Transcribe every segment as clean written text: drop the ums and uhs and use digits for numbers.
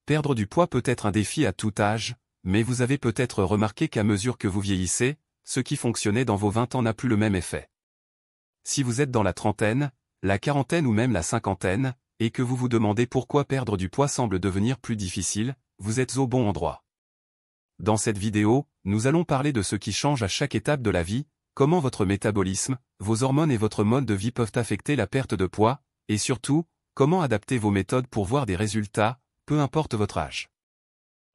Perdre du poids peut être un défi à tout âge, mais vous avez peut-être remarqué qu'à mesure que vous vieillissez, ce qui fonctionnait dans vos 20 ans n'a plus le même effet. Si vous êtes dans la trentaine, la quarantaine ou même la cinquantaine, et que vous vous demandez pourquoi perdre du poids semble devenir plus difficile, vous êtes au bon endroit. Dans cette vidéo, nous allons parler de ce qui change à chaque étape de la vie, comment votre métabolisme, vos hormones et votre mode de vie peuvent affecter la perte de poids, et surtout, comment adapter vos méthodes pour voir des résultats, peu importe votre âge.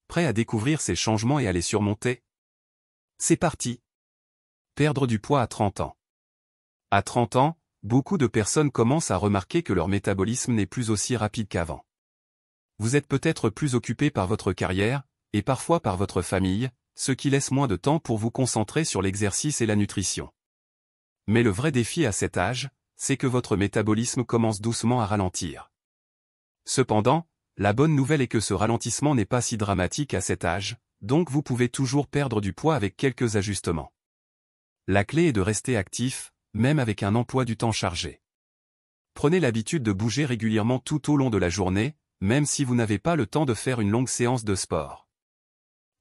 Prêt à découvrir ces changements et à les surmonter? C'est parti! Perdre du poids à 30 ans. À 30 ans, beaucoup de personnes commencent à remarquer que leur métabolisme n'est plus aussi rapide qu'avant. Vous êtes peut-être plus occupé par votre carrière, et parfois par votre famille, ce qui laisse moins de temps pour vous concentrer sur l'exercice et la nutrition. Mais le vrai défi à cet âge, c'est que votre métabolisme commence doucement à ralentir. Cependant, la bonne nouvelle est que ce ralentissement n'est pas si dramatique à cet âge, donc vous pouvez toujours perdre du poids avec quelques ajustements. La clé est de rester actif, même avec un emploi du temps chargé. Prenez l'habitude de bouger régulièrement tout au long de la journée, même si vous n'avez pas le temps de faire une longue séance de sport.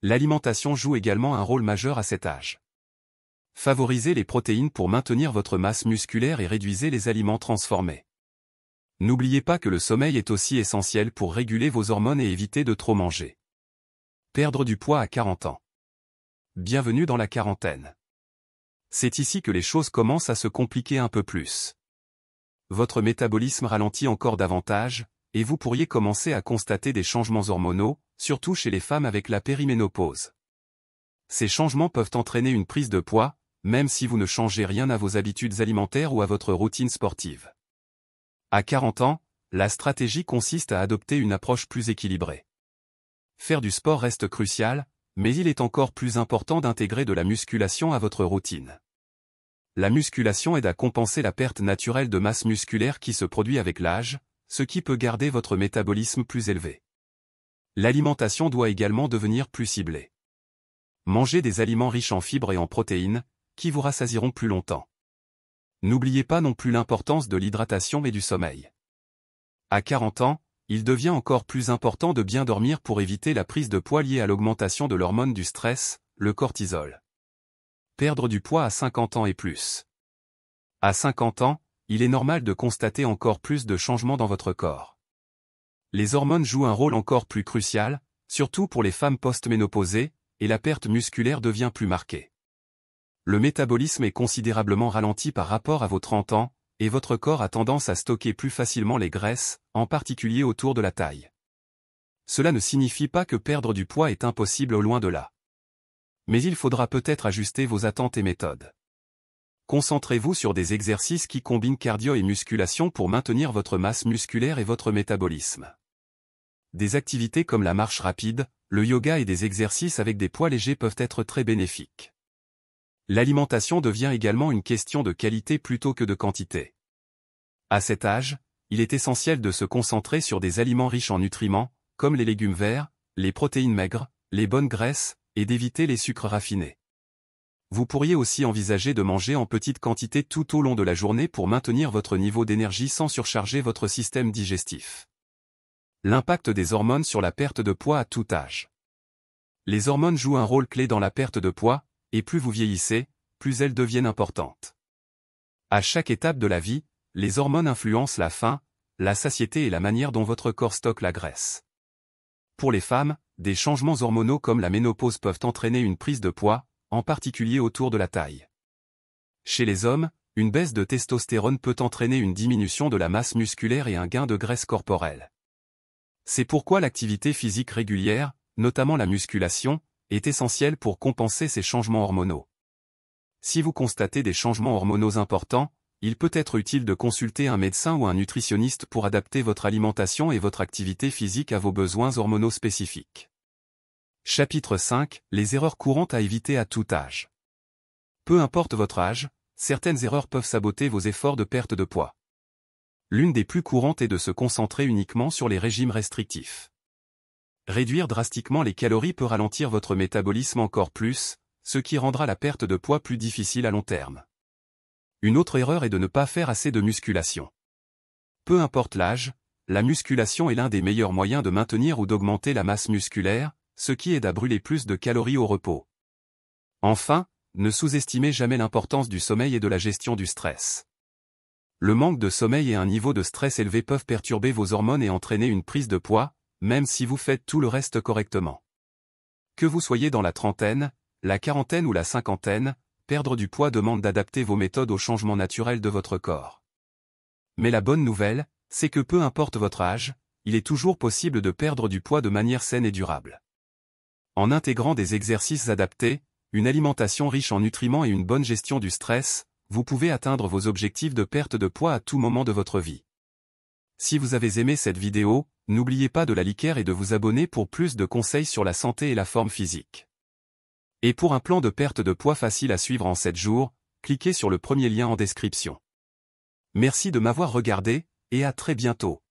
L'alimentation joue également un rôle majeur à cet âge. Favorisez les protéines pour maintenir votre masse musculaire et réduisez les aliments transformés. N'oubliez pas que le sommeil est aussi essentiel pour réguler vos hormones et éviter de trop manger. Perdre du poids à 40 ans. Bienvenue dans la quarantaine. C'est ici que les choses commencent à se compliquer un peu plus. Votre métabolisme ralentit encore davantage, et vous pourriez commencer à constater des changements hormonaux, surtout chez les femmes avec la périménopause. Ces changements peuvent entraîner une prise de poids, même si vous ne changez rien à vos habitudes alimentaires ou à votre routine sportive. À 40 ans, la stratégie consiste à adopter une approche plus équilibrée. Faire du sport reste crucial, mais il est encore plus important d'intégrer de la musculation à votre routine. La musculation aide à compenser la perte naturelle de masse musculaire qui se produit avec l'âge, ce qui peut garder votre métabolisme plus élevé. L'alimentation doit également devenir plus ciblée. Mangez des aliments riches en fibres et en protéines, qui vous rassasieront plus longtemps. N'oubliez pas non plus l'importance de l'hydratation et du sommeil. À 40 ans, il devient encore plus important de bien dormir pour éviter la prise de poids liée à l'augmentation de l'hormone du stress, le cortisol. Perdre du poids à 50 ans et plus. À 50 ans, il est normal de constater encore plus de changements dans votre corps. Les hormones jouent un rôle encore plus crucial, surtout pour les femmes post-ménopausées, et la perte musculaire devient plus marquée. Le métabolisme est considérablement ralenti par rapport à vos 30 ans, et votre corps a tendance à stocker plus facilement les graisses, en particulier autour de la taille. Cela ne signifie pas que perdre du poids est impossible, loin de là. Mais il faudra peut-être ajuster vos attentes et méthodes. Concentrez-vous sur des exercices qui combinent cardio et musculation pour maintenir votre masse musculaire et votre métabolisme. Des activités comme la marche rapide, le yoga et des exercices avec des poids légers peuvent être très bénéfiques. L'alimentation devient également une question de qualité plutôt que de quantité. À cet âge, il est essentiel de se concentrer sur des aliments riches en nutriments, comme les légumes verts, les protéines maigres, les bonnes graisses, et d'éviter les sucres raffinés. Vous pourriez aussi envisager de manger en petite quantité tout au long de la journée pour maintenir votre niveau d'énergie sans surcharger votre système digestif. L'impact des hormones sur la perte de poids à tout âge. Les hormones jouent un rôle clé dans la perte de poids, et plus vous vieillissez, plus elles deviennent importantes. À chaque étape de la vie, les hormones influencent la faim, la satiété et la manière dont votre corps stocke la graisse. Pour les femmes, des changements hormonaux comme la ménopause peuvent entraîner une prise de poids, en particulier autour de la taille. Chez les hommes, une baisse de testostérone peut entraîner une diminution de la masse musculaire et un gain de graisse corporelle. C'est pourquoi l'activité physique régulière, notamment la musculation, est essentielle pour compenser ces changements hormonaux. Si vous constatez des changements hormonaux importants, il peut être utile de consulter un médecin ou un nutritionniste pour adapter votre alimentation et votre activité physique à vos besoins hormonaux spécifiques. Chapitre 5 – Les erreurs courantes à éviter à tout âge. Peu importe votre âge, certaines erreurs peuvent saboter vos efforts de perte de poids. L'une des plus courantes est de se concentrer uniquement sur les régimes restrictifs. Réduire drastiquement les calories peut ralentir votre métabolisme encore plus, ce qui rendra la perte de poids plus difficile à long terme. Une autre erreur est de ne pas faire assez de musculation. Peu importe l'âge, la musculation est l'un des meilleurs moyens de maintenir ou d'augmenter la masse musculaire, ce qui aide à brûler plus de calories au repos. Enfin, ne sous-estimez jamais l'importance du sommeil et de la gestion du stress. Le manque de sommeil et un niveau de stress élevé peuvent perturber vos hormones et entraîner une prise de poids, même si vous faites tout le reste correctement. Que vous soyez dans la trentaine, la quarantaine ou la cinquantaine, perdre du poids demande d'adapter vos méthodes aux changements naturels de votre corps. Mais la bonne nouvelle, c'est que peu importe votre âge, il est toujours possible de perdre du poids de manière saine et durable. En intégrant des exercices adaptés, une alimentation riche en nutriments et une bonne gestion du stress, vous pouvez atteindre vos objectifs de perte de poids à tout moment de votre vie. Si vous avez aimé cette vidéo, n'oubliez pas de la liker et de vous abonner pour plus de conseils sur la santé et la forme physique. Et pour un plan de perte de poids facile à suivre en 7 jours, cliquez sur le premier lien en description. Merci de m'avoir regardé, et à très bientôt.